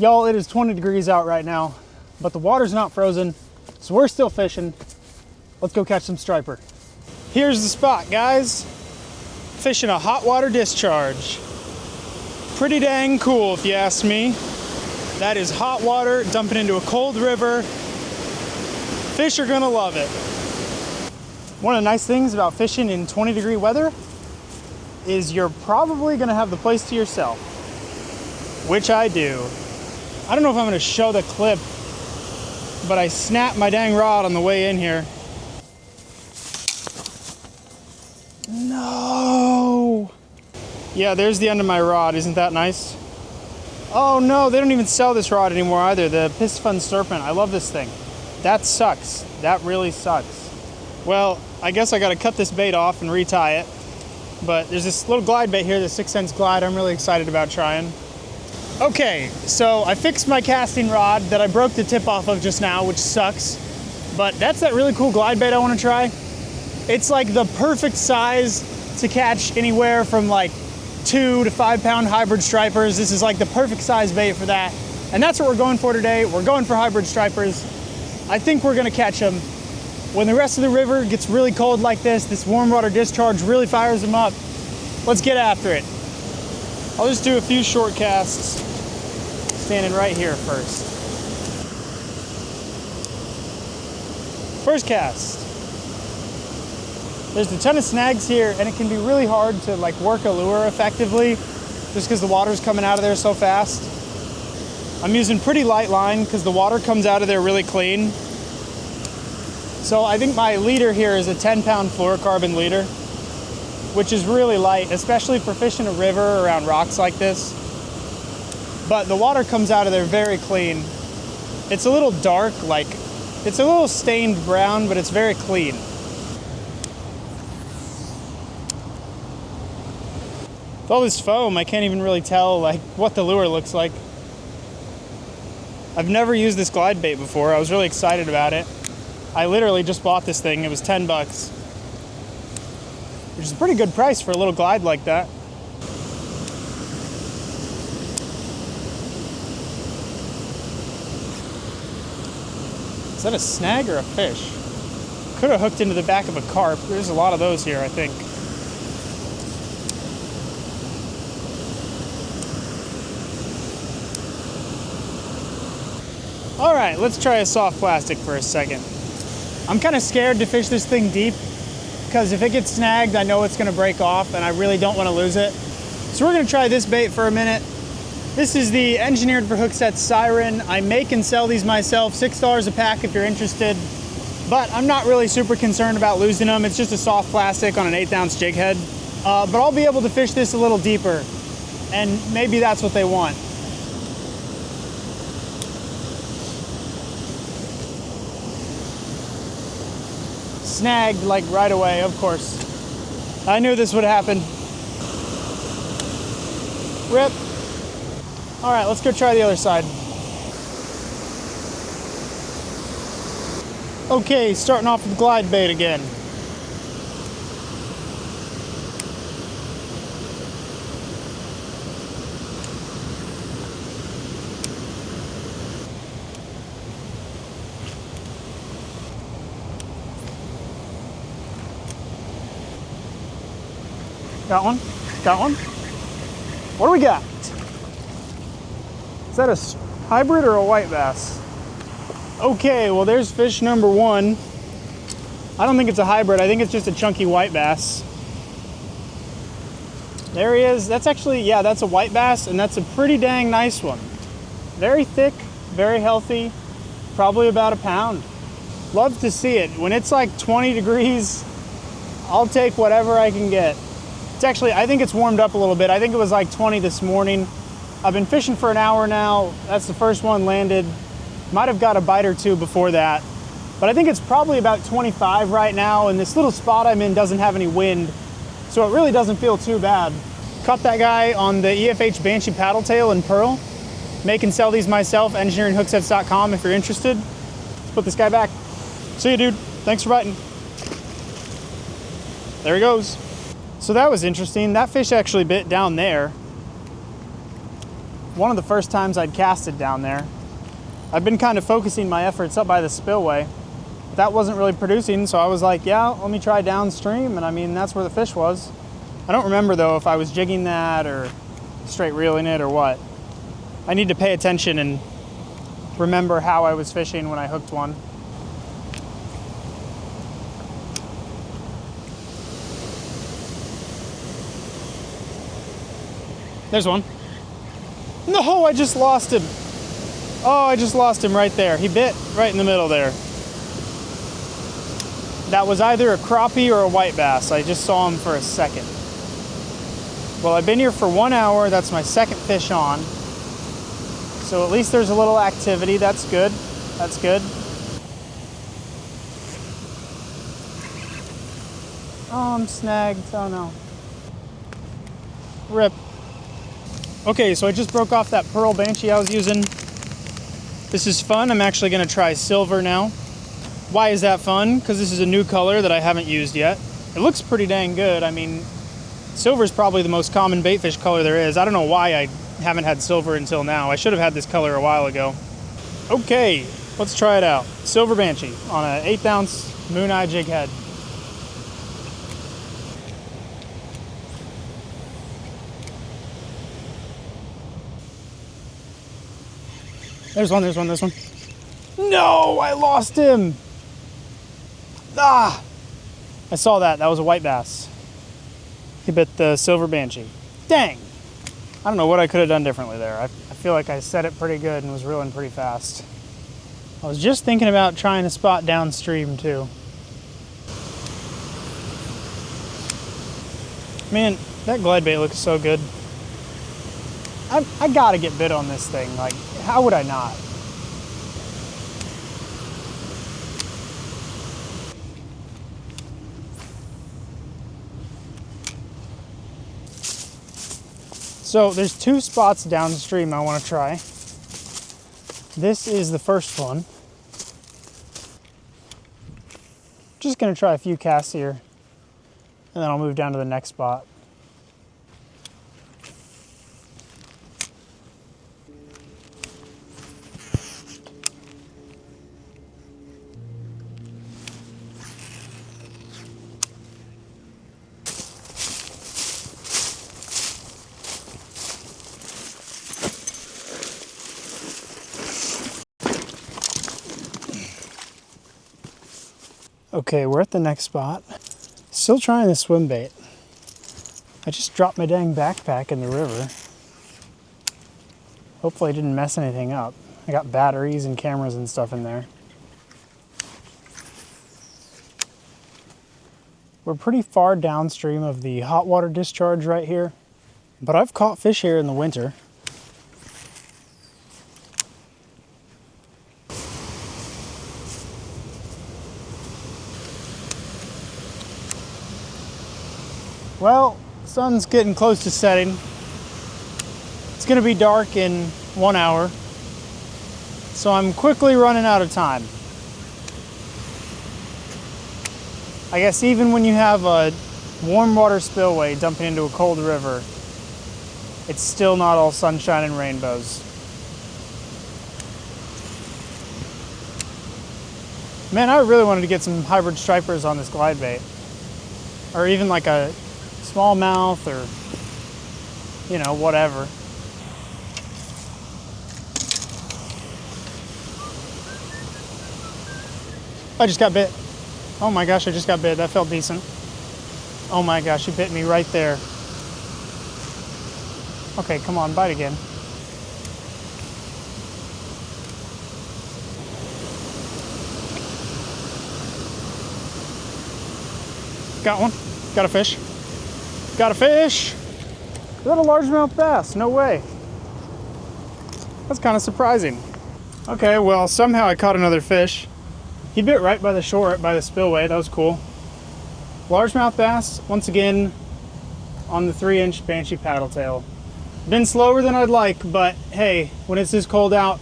Y'all, it is 20 degrees out right now, but the water's not frozen, so we're still fishing. Let's go catch some striper. Here's the spot, guys. Fishing a hot water discharge. Pretty dang cool, if you ask me. That is hot water dumping into a cold river. Fish are gonna love it. One of the nice things about fishing in 20-degree weather is you're probably gonna have the place to yourself, which I do. I don't know if I'm gonna show the clip, but I snapped my dang rod on the way in here. No! Yeah, there's the end of my rod. Isn't that nice? Oh no, they don't even sell this rod anymore either. The Piscifun Serpent. I love this thing. That sucks. That really sucks. Well, I guess I gotta cut this bait off and retie it. But there's this little glide bait here, the 6 cents glide. I'm really excited about trying. Okay, so I fixed my casting rod that I broke the tip off of just now, which sucks. But that's that really cool glide bait I wanna try. It's like the perfect size to catch anywhere from like 2 to 5 pound hybrid stripers. This is like the perfect size bait for that. And that's what we're going for today. We're going for hybrid stripers. I think we're gonna catch them. When the rest of the river gets really cold like this warm water discharge really fires them up. Let's get after it. I'll just do a few short casts, standing right here first. First cast. There's a ton of snags here, and it can be really hard to like work a lure effectively just because the water's coming out of there so fast. I'm using pretty light line because the water comes out of there really clean. So I think my leader here is a 10-pound fluorocarbon leader, which is really light, especially for fishing a river around rocks like this. But the water comes out of there very clean. It's a little dark, like it's a little stained brown, but it's very clean. With all this foam, I can't even really tell like what the lure looks like. I've never used this glide bait before. I was really excited about it. I literally just bought this thing. It was 10 bucks, which is a pretty good price for a little glide like that. Is that a snag or a fish? Could have hooked into the back of a carp. There's a lot of those here, I think. All right, let's try a soft plastic for a second. I'm kind of scared to fish this thing deep because if it gets snagged, I know it's gonna break off and I really don't wanna lose it. So we're gonna try this bait for a minute. This is the Engineered for Hooksets Siren. I make and sell these myself, $6 a pack if you're interested. But I'm not really super concerned about losing them. It's just a soft plastic on an 1/8 ounce jig head. But I'll be able to fish this a little deeper, and maybe that's what they want. Snagged like right away, of course. I knew this would happen. Rip. All right, let's go try the other side. Okay, starting off with glide bait again. Got one? Got one? What do we got? Is that a hybrid or a white bass? Okay, well there's fish number one. I don't think it's a hybrid. I think it's just a chunky white bass. There he is. That's actually, yeah, that's a white bass, and that's a pretty dang nice one. Very thick, very healthy, probably about a pound. Love to see it. When it's like 20 degrees, I'll take whatever I can get. It's actually, I think it's warmed up a little bit. I think it was like 20 this morning. I've been fishing for an hour now. That's the first one landed. Might have got a bite or two before that. But I think it's probably about 25 right now, and this little spot I'm in doesn't have any wind, so it really doesn't feel too bad. Caught that guy on the EFH Banshee paddle tail in Pearl. Make and sell these myself, engineeringHooksets.com if you're interested. Let's put this guy back. See you, dude. Thanks for biting. There he goes. So that was interesting. That fish actually bit down there. one of the first times I'd casted down there. I've been kind of focusing my efforts up by the spillway. That wasn't really producing, so I was like, yeah, let me try downstream, and I mean, that's where the fish was. I don't remember though if I was jigging that or straight reeling it or what. I need to pay attention and remember how I was fishing when I hooked one. There's one. No, I just lost him. Oh, I just lost him right there. He bit right in the middle there. That was either a crappie or a white bass. I just saw him for a second. Well, I've been here for 1 hour. That's my second fish on. So at least there's a little activity. That's good. That's good. Oh, I'm snagged. Oh no. Rip. Okay, so I just broke off that pearl banshee I was using. This is fun. I'm actually going to try silver now. Why is that fun? Because this is a new color that I haven't used yet. It looks pretty dang good. I mean, silver is probably the most common baitfish color there is. I don't know why I haven't had silver until now. I should have had this color a while ago. Okay, let's try it out. Silver banshee on an 1/8 ounce moon eye jig head. There's one, there's one, there's one. No, I lost him. Ah, I saw that. That was a white bass. He bit the silver banshee. Dang. I don't know what I could have done differently there. I feel like I set it pretty good and was reeling pretty fast. I was just thinking about trying to spot downstream too. Man, that glide bait looks so good. I gotta get bit on this thing. Like, how would I not? So there's 2 spots downstream I want to try. This is the first one. Just gonna try a few casts here, and then I'll move down to the next spot. Okay, we're at the next spot. Still trying the swim bait. I just dropped my dang backpack in the river. Hopefully I didn't mess anything up. I got batteries and cameras and stuff in there. We're pretty far downstream of the hot water discharge right here, but I've caught fish here in the winter. Well, sun's getting close to setting. It's gonna be dark in 1 hour, so I'm quickly running out of time. I guess even when you have a warm water spillway dumping into a cold river, it's still not all sunshine and rainbows. Man, I really wanted to get some hybrid stripers on this glide bait, or even like a smallmouth, or, you know, whatever. I just got bit. Oh my gosh, I just got bit. That felt decent. Oh my gosh, he bit me right there. Okay, come on, bite again. Got one. Got a fish. Got a fish! Is that a largemouth bass? No way. That's kind of surprising. Okay, well, somehow I caught another fish. He bit right by the shore, by the spillway. That was cool. Largemouth bass, once again, on the 3-inch Banshee paddle tail. Been slower than I'd like, but hey, when it's this cold out,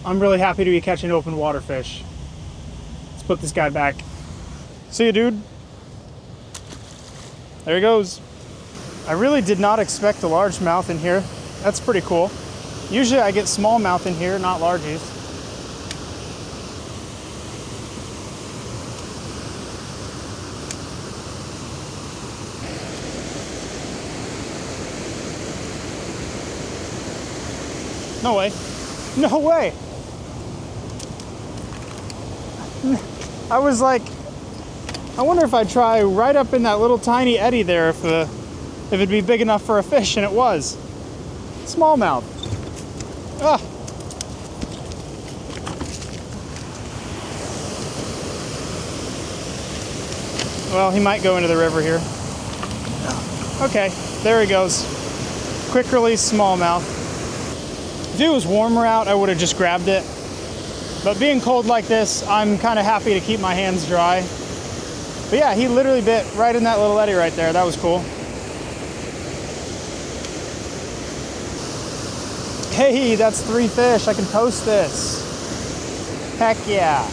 I'm really happy to be catching open water fish. Let's put this guy back. See ya, dude. There he goes. I really did not expect a largemouth in here. That's pretty cool. Usually I get smallmouth in here, not largies. No way. No way. I was like, I wonder if I'd try right up in that little tiny eddy there if it'd be big enough for a fish, and it was. Smallmouth. Ah. Well, he might go into the river here. Okay, there he goes. Quick release smallmouth. If it was warmer out, I would have just grabbed it. But being cold like this, I'm kind of happy to keep my hands dry. But yeah, he literally bit right in that little eddy right there. That was cool. Hey, that's 3 fish. I can post this. Heck yeah.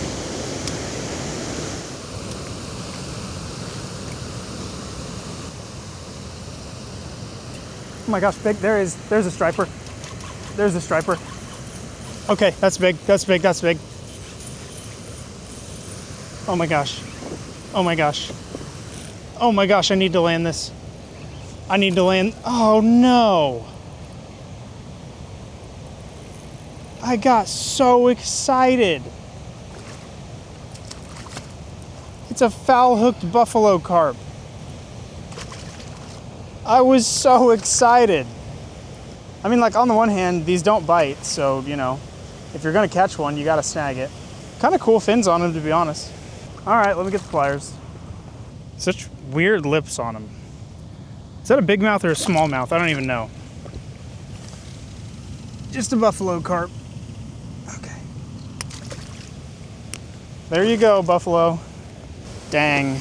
Oh my gosh, big. There's a striper. There's a striper. Okay, that's big, that's big, that's big. Oh my gosh. Oh my gosh. Oh my gosh, I need to land this. I need to land. Oh no. I got so excited. It's a foul-hooked buffalo carp. I was so excited. I mean, like, on the one hand, these don't bite, so, you know, if you're gonna catch one, you gotta snag it. Kind of cool fins on them, to be honest. All right, let me get the pliers. Such weird lips on them. Is that a big mouth or a small mouth? I don't even know. Just a buffalo carp. Okay. There you go, buffalo. Dang.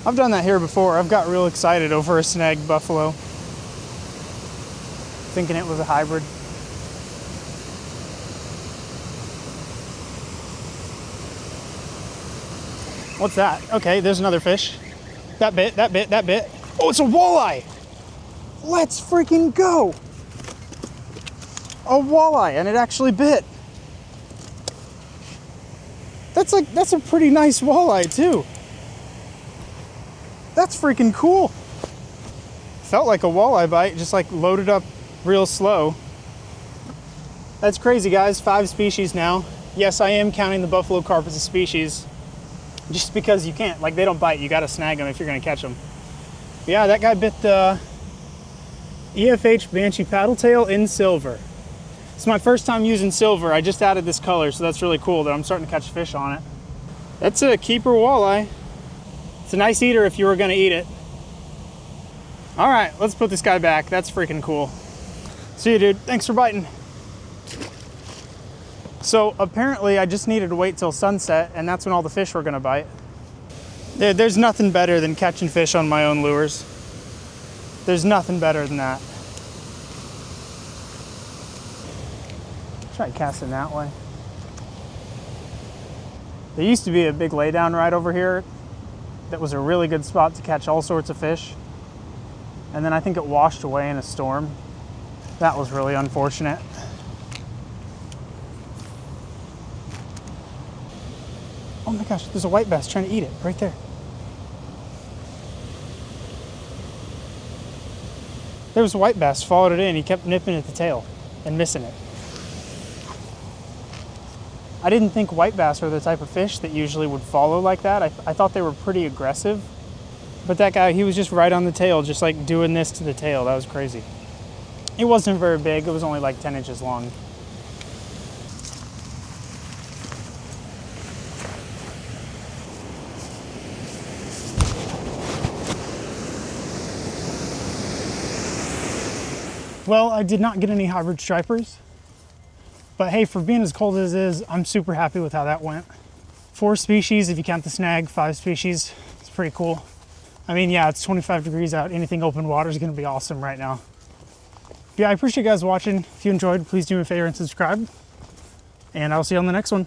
I've done that here before. I've got real excited over a snagged buffalo, thinking it was a hybrid. What's that? Okay, there's another fish. That bit, that bit, that bit. Oh, it's a walleye! Let's freaking go! A walleye, and it actually bit. That's a pretty nice walleye too. That's freaking cool. Felt like a walleye bite, just like loaded up real slow. That's crazy, guys. 5 species now. Yes, I am counting the buffalo carp as a species, just because you can't, like, they don't bite. You gotta snag them if you're gonna catch them. But yeah, that guy bit the EFH Banshee paddletail in silver. It's my first time using silver. I just added this color, so that's really cool that I'm starting to catch fish on it. That's a keeper walleye. It's a nice eater if you were gonna eat it. All right, let's put this guy back. That's freaking cool. See you, dude. Thanks for biting. So apparently I just needed to wait till sunset, and that's when all the fish were gonna bite. There's nothing better than catching fish on my own lures. There's nothing better than that. Try casting that way. There used to be a big laydown right over here that was a really good spot to catch all sorts of fish. And then I think it washed away in a storm. That was really unfortunate. Oh my gosh, there's a white bass trying to eat it right there. There was a white bass, followed it in, he kept nipping at the tail and missing it. I didn't think white bass are the type of fish that usually would follow like that. I thought they were pretty aggressive. But that guy, he was just right on the tail, just like doing this to the tail. That was crazy. It wasn't very big. It was only like 10 inches long. Well, I did not get any hybrid stripers. But hey, for being as cold as it is, I'm super happy with how that went. 4 species, if you count the snag, 5 species. It's pretty cool. I mean, yeah, it's 25 degrees out. Anything open water is gonna be awesome right now. Yeah, I appreciate you guys watching. If you enjoyed, please do me a favor and subscribe. And I'll see you on the next one.